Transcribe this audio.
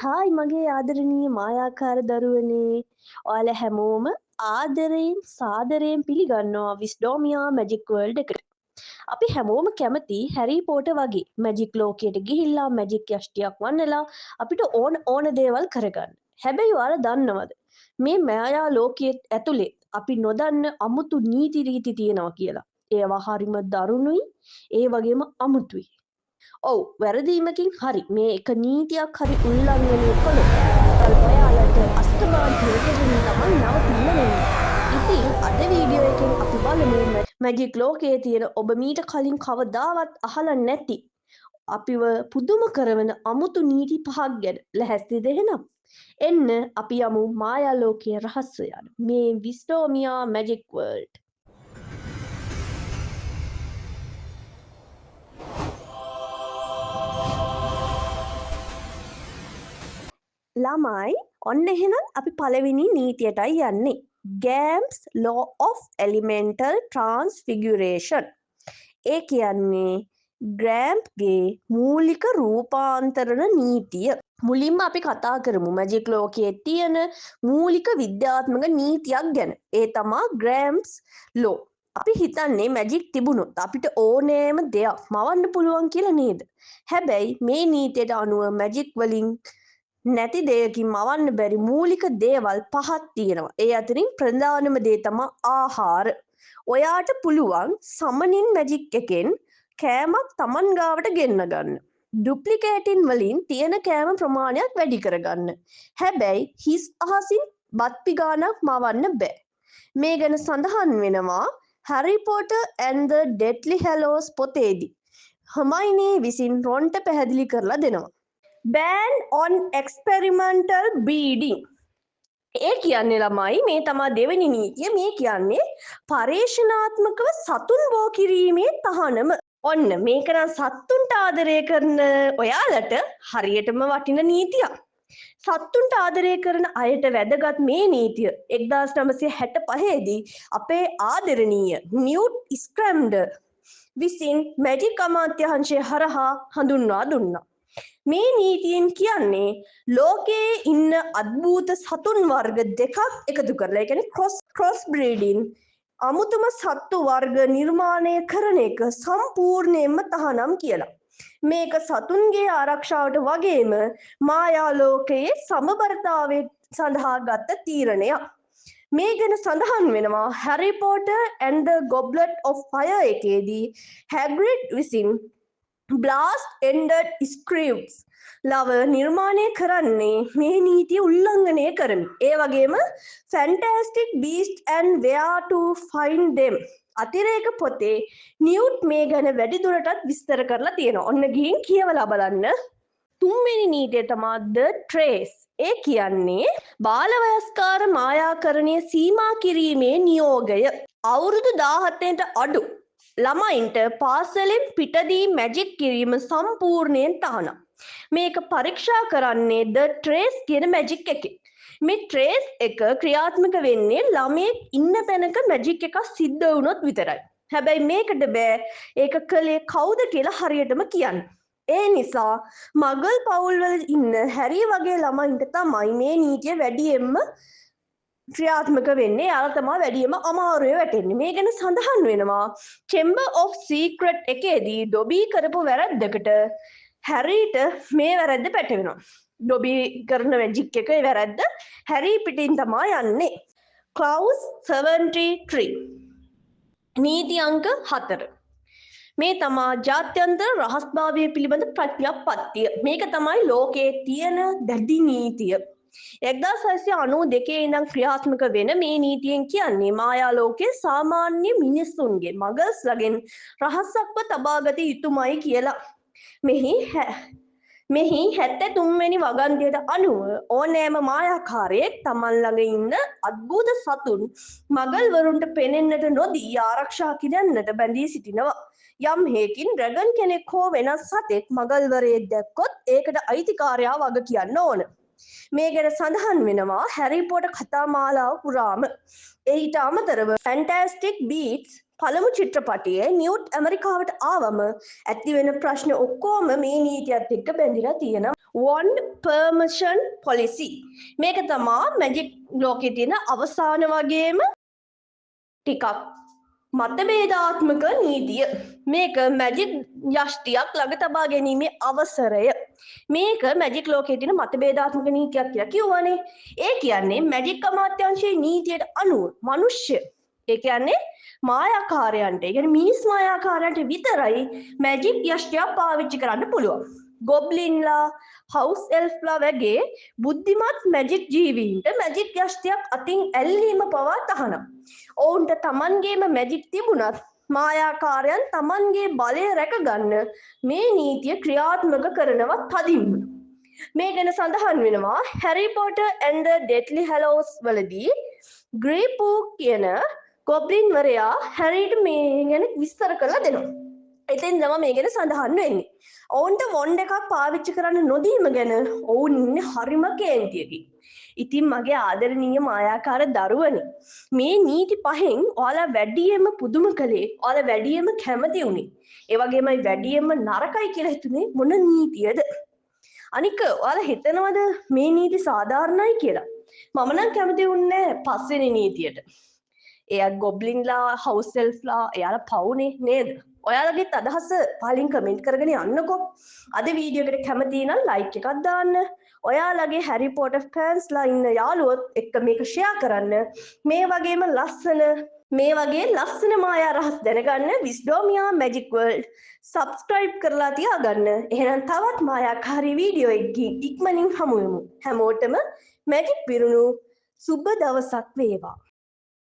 Hi මගේ ආදරණීය මායාකාර දරුවනේ. ඔයාලා හැමෝම ආදරයෙන් සාදරයෙන් පිළිගන්නවා විස්ඩෝමියා මැජික් වර්ල්ඩ් එකට. අපි හැමෝම කැමති හැරි පොටර් වගේ මැජික් ලෝකයට ගිහිල්ලා මැජික් යෂ්ටියක් වන්නලා අපිට ඕන දේවල් කරගන්න. හැබැයි ඔයාලා දන්නවද මේ මායා ලෝකයේ ඇතුලේ අපි නොදන්න අමුතු නීති රීති තියෙනවා කියලා. ඒවා හරිම දරුණුයි ඒ වගේම අමුතුයි. ඔව් වැරදීමකින් හරි මේ එක නීතියක් හරි උල්ලංඝනය කළොත් ඔයාලට අස්තමාන හේතුකින් තමයි නවතින්න වෙන්නේ. ඉතින් අද වීඩියෝ එකෙන් අපි බලමු මැජික් ලෝකයේ තියෙන ඔබ මීට කලින් කවදාවත් අහලා නැති අපිව පුදුම කරවන අමුතු නීති පහක් ගැන. ලැහැස්තිද එහෙනම්? එන්න අපි යමු මායා ලෝකයේ රහස් හොයන්න. මේ විස්ඩෝමියා මැජික් වර්ල්ඩ්. ළමයි ඔන්න එහෙනම් අපි පළවෙනි නීතියටයි යන්නේ. Gams law of elemental transfiguration. ඒ කියන්නේ ග්‍රෑම්ප්ගේ මූලික රූපාන්තරණ නීතිය. මුලින්ම අපි කතා කරමු මැජික් ලෝකයේ තියෙන මූලික විද්‍යාත්මක නීතියක් ගැන. ඒ තමා ග්‍රෑම්ස් ලෝ. අපි හිතන්නේ මැජික් තිබුණොත් අපිට ඕනෑම දෙයක් මවන්න පුළුවන් කියලා නේද? හැබැයි මේ නීතියට අනුව මැජික් වලින් නැති දෙයකින් මවන්න බැරි මූලික දේවල් පහක් තියෙනවා. ඒ අතරින් ප්‍රධානම දේ තමයි ආහාර. ඔයාට පුළුවන් සමනින් මැජික් එකෙන් කෑමක් Taman ගාවට ගෙන්න ගන්න. ඩුප්ලිකේටින් වලින් තියෙන කෑම ප්‍රමාණයක් වැඩි කරගන්න. හැබැයි හිස් අහසින් බත් පිගානක් මවන්න බෑ. මේ ගැන සඳහන් වෙනවා Harry Potter and the Deathly Hallows පොතේදී. හර්මයිනි විසින් රොන්ට පැහැදිලි කරලා දෙනවා. ban on experimental breeding. ඒ කියන්නේ ළමයි මේ තමා දෙවෙනි නීතිය. මේ කියන්නේ පරීක්ෂණාත්මකව සතුන් බෝ කිරීමේ තහනම. ඔන්න මේක නම් සත්තුන්ට ආදරය කරන ඔයාලට හරියටම වටින නීතියක්. සත්තුන්ට ආදරය කරන අයට වැදගත් මේ නීතිය 1965 දී අපේ ආදරණීය නිව්ට් ස්ක්‍රැම්ඩර් විසින් මැජික් අමාත්‍යාංශය හරහා හඳුන්වා දුන්නා. මේ නීතියෙන් කියන්නේ ලෝකයේ ඉන්න අద్භූත සතුන් වර්ග දෙකක් එකතු කරලා, ඒ කියන්නේ ක්‍රොස් බ්‍රීඩින් අමුතුම සත්තු වර්ග නිර්මාණය කරන එක සම්පූර්ණයෙන්ම තහනම් කියලා. මේක සතුන්ගේ ආරක්ෂාවට වගේම මායා ලෝකයේ සමබරතාවය සඳහා ගත්ත තීරණයක්. මේ ගැන සඳහන් වෙනවා Harry Potter and the Goblet of Fire එකේදී හැග්‍රිඩ් විසින් blast ended scripts ලව නිර්මාණය කරන්නේ මේ නීතිය උල්ලංඝනය කරමි. ඒ වගේම Fantastic Beasts and Where to Find Them අතිරේක පොතේ නිව්ට් මේ ගැන වැඩිදුරටත් විස්තර කරලා තියෙනවා. ඔන්න ගිහින් කියවලා බලන්න. තුන්වෙනි නීතිය තමයි The Trace. ඒ කියන්නේ බාලවයස්කාර මායාකරණය සීමා කිරීමේ නියෝගය. අවුරුදු 17ට අඩු ළමයින්ට පාසලෙන් පිටදී මැජික් කිරීම සම්පූර්ණයෙන් තහනම්. මේක පරීක්ෂා කරන්නේ The Trace කියන මැජික් එකේ. මේ ට්‍රේස් එක ක්‍රියාත්මක වෙන්නේ ළමයෙක් ඉන්න තැනක මැජික් එකක් සිද්ධ වුණොත් විතරයි. හැබැයි මේකට බෑ ඒක කළේ කවුද කියලා හරියටම කියන්න. ඒ නිසා මගල් පවුල්වල ඉන්න හැරි වගේ ළමයින්ට තමයි මේ නීතිය වැඩියෙන්ම ක්‍රියාත්මක වෙන්නේ. යාලා තමයි වැඩියෙන්ම අමාරුවේ වැටෙන්නේ. මේ ගැන සඳහන් වෙනවා Chamber of Secret එකේදී ඩොබී කරපු වැරද්දකට හැරීට මේ වැරද්ද පැටවෙනවා. ඩොබී කරන මැජික් එකේ වැරද්ද හැරි පිටින් තමයි යන්නේ. Clause 73 නීති අංක 4 මේ තමා ජාත්‍යන්තර රහස්භාවය පිළිබඳ ප්‍රඥාප්තිය. මේක තමයි ලෝකයේ තියෙන දැඩි නීතිය. 1992 ඉඳන් ක්‍රියාත්මක වෙන මේ නීතියෙන් කියන්නේ මායා ලෝකයේ සාමාන්‍ය මිනිසුන්ගේ මගල්ස්ලගෙන් රහසක්ව තබාගත යුතුමයි කියලා. මෙහි 73 වෙනි වගන්තියට අනුව ඕනෑම මායාකාරයෙක් තමන් ළඟ ඉන්න අద్භූත සතුන් මගල්වරුන්ට පෙනෙන්නට නොදී ආරක්ෂා කිරීමට බැඳී සිටිනවා. යම් හේකින් ඩ්‍රැගන් කෙනෙක් හෝ වෙනස් සතෙක් මගල්වරයෙක් දැක්කොත් ඒකට අයිතිකාරයා වග කියන්න ඕන. මේ ගැන සඳහන් වෙනවා හැරි පොටර් කතා මාලාව පුරාම. ඊට අමතරව Fantastic Beasts පළමු චිත්‍රපටයේ නිව්ට් ඇමරිකාවට ආවම ඇති වෙන ප්‍රශ්න ඔක්කොම මේ නීතියත් එක්ක බැඳිලා තියෙනවා. one permission policy. මේක තමා මැජික් ලෝකේ තියෙන අවසාන වගේම ටිකක් මතභේදාත්මක නීතිය. මේක මැජික් යෂ්ටියක් ළඟ තබා ගැනීමේ අවසරය. මේක මැජික් ලෝකයේ තියෙන මතභේදාත්මක නීතියක් කියලා කිව්වනේ. ඒ කියන්නේ මැජික් අමාත්‍යාංශයේ නීතියට අනුව මිනිස්සු ඒ කියන්නේ මායාකාරයන්ට, ඒ කියන්නේ මිනිස් මායාකාරයන්ට විතරයි මැජික් යෂ්ටියක් පාවිච්චි කරන්න පුළුවන්. ගොබ්ලින්ලා, හවුස් එල්ෆ්ලා වගේ බුද්ධිමත් මැජික් ජීවීන්ට මැජික් යෂ්ටියක් අතින් ඇල්ලීම පවා තහනම්. ඔවුන්ට තමන්ගේම මැජික් තිබුණත් මායාකාරයන් තමන්ගේ බලය රැකගන්න මේ නීතිය ක්‍රියාත්මක කරනවා තදින්ම. මේ ගැන සඳහන් වෙනවා Harry Potter and the Deathly Hallows වලදී ග්‍රේපෝ කියන ගොබ්ලින් වරයා හැරිට මේ ගැන විස්තර කරලා දෙනවා. එතෙන් තමයි මේ ගැන සඳහන් වෙන්නේ. ඔවුන්ට වොන්ඩ් එකක් පාවිච්චි කරන්න නොදීම ගැන ඔවුන් ඉන්නේ හරිම කේන්තියකින්. ඉතින් මගේ ආදරණීය මායාකාර දරුවනේ, මේ නීති පහෙන් ඔයාලා වැඩියෙන්ම පුදුම කළේ, ඔයාලා වැඩියෙන්ම කැමති උනේ, ඒ වගේමයි වැඩියෙන්ම නරකයි කියලා හිතුනේ මොන නීතියද? අනික ඔයාලා හිතනවද මේ නීති සාධාරණයි කියලා? මම නම් කැමති උන්නේ පස්වෙනි නීතියට. එයා ගොබ්ලින්ලා, හවුස් එල්ෆ්ලා එයාලා පවුනේ නේද? ඔයාලගේත් අදහස පහලින් කමෙන්ට් කරගෙන යන්නකෝ. අද වීඩියෝ එකට කැමති නම් ලයික් එකක් දාන්න. ඔයාලගේ හැරි පොටර් ෆෑන්ස්ලා ඉන්න යාළුවොත් එක්ක මේක ෂෙයා කරන්න. මේ වගේ ලස්සන මායා රහස් දැනගන්න විස්ඩෝමියා මැජික් වර්ල්ඩ් සබ්ස්ක්‍රයිබ් කරලා තියාගන්න. එහෙනම් තවත් මායාකාරී වීඩියෝ එකකින් ඉක්මනින් හමු වෙමු. හැමෝටම මැජික් පිරුණු සුබ දවසක් වේවා.